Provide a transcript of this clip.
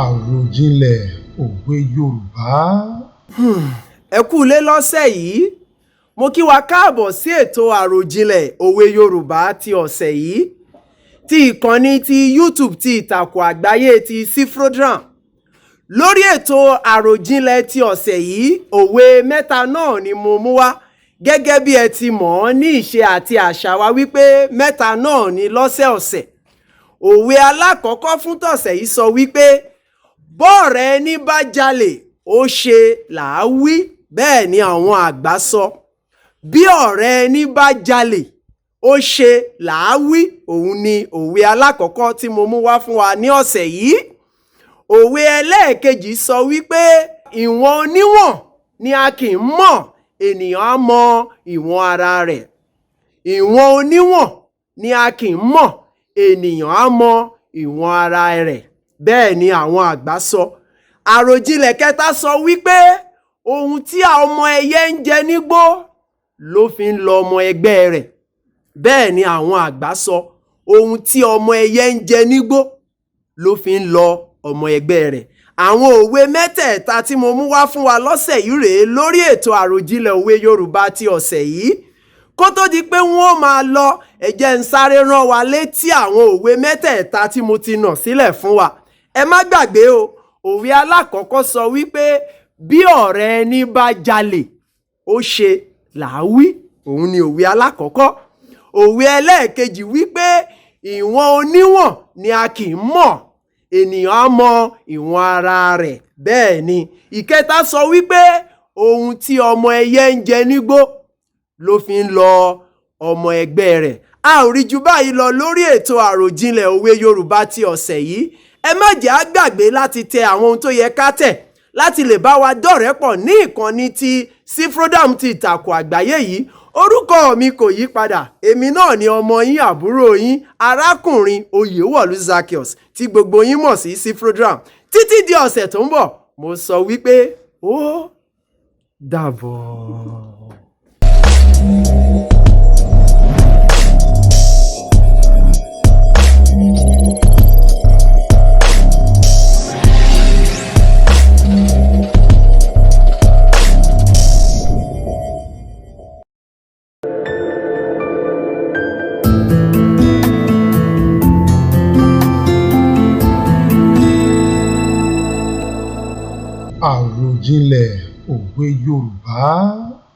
Àròjinlẹ̀ òwe Yorùbá. Ẹ kú ilé lọ́sẹ̀ yìí. Mo kí wa káàbọ̀ sí ètò àròjinlẹ̀ òwe Yorùbá ti ọ̀sẹ̀ yìí ti ìkànnì ti YouTube ti ìtàkùn àgbáyé ti Cfrodram. Lórí ètò àròjinlẹ̀ ti ọ̀sẹ̀ yìí, òwe mẹ́ta náà ni mo mú wá. Gẹ́gẹ́ bí ẹ ti mọ̀ ọ́ ní ìṣe àti àṣà wa wípé mẹ́ta náà ni lọ́sẹ̀ọ̀sẹ̀. Òwe alákọ̀ọ́kọ́ fún tọ̀sẹ̀ yìí sọ wípé bọ́ọ̀rẹ́ ẹni bá jalè ó ṣe làá wí, bẹ́ẹ̀ ni àwọn àgbà sọ. Bí ọ̀rẹ́ ẹni bá jalè ó ṣe làá wí, òun ni òwe alákọ̀ọ́kọ́ tí mo mú wá fún wa ní ọ̀sẹ̀ yìí. Òwe ẹlẹ́ẹ̀kejì sọ wípé ìwọ̀n oníwọ̀n ni a kì í mọ̀, ènìyàn á mọ ìwọ̀n ara rẹ̀. Ìwọ̀n oníwọ̀n ni a kì í mọ̀, ènìyàn á mọ ìwọ̀n ara rẹ̀, bẹ́ẹ̀ ni àwọn àgbà sọ. Àròjinlẹ̀ kẹta sọ wípé ohun tí ọmọ ẹyẹ ń jẹ nígbó ló fi ń lọ ọmọ ẹgbẹ́ rẹ̀, bẹ́ẹ̀ ni àwọn àgbà sọ. Ohun tí ọmọ ẹyẹ ń jẹ nígbó ló fi ń lọ ọmọ ẹgbẹ́ rẹ̀. Àwọn òwe mẹ́tẹ̀ẹ̀ta tí mo mú wá fún wa lọ́sẹ̀ yìí rèé lórí ètò àròjinlẹ̀ òwe Yorùbá ti ọ̀sẹ̀ yìí. Kó tó di pé wọ́n máa lọ, ẹ jẹ́ n sáré rán wa létí àwọn òwe mẹ́tẹ̀ẹ̀ta tí mo ti nà sílẹ̀ fún wa. Ẹ má gbàgbé o, òwe alákọ̀ọ́kọ́ sọ wípé bí ọ̀rẹ́ ẹni bá jalè ó ṣe làá wí, òun ni òwe alákọ̀ọ́kọ́. Òwe ẹlẹ́ẹ̀kejì wípé ìwọ̀n oníwọ̀n ni a kì í mọ̀, ènìyàn á mọ ìwọ̀n ara rẹ̀, bẹ́ẹ̀ ni. Ìkẹta sọ wípé ohun tí ọmọ ẹyẹ ń jẹ nígbó ló fi ń lọ ọmọ ẹgbẹ́ rẹ̀. A ò rí ju báyìí lọ lórí ètò àròjinlẹ̀ òwe Yorùbá ti ọ̀sẹ̀ yìí. Ẹ má jẹ́ á gbàgbé láti tẹ àwọn ohun tó yẹ ká tẹ̀ láti lè bá wa dọ̀rẹ́ pọ̀ ní ìkànnì ti Cfrodram ti ìtàkùn àgbáyé yìí. Orúkọ mi kò yí padà, èmi náà ni ọmọ yín àbúrò yín arákùnrin Oyewolu Zaccheaus tí gbogbo yín mọ̀ sí Cfrodram. Títí di ọ̀sẹ̀ tó ń bọ̀, mo sọ wípé ó dàbọ̀. Àròjinlẹ̀ òwe Yorùbá.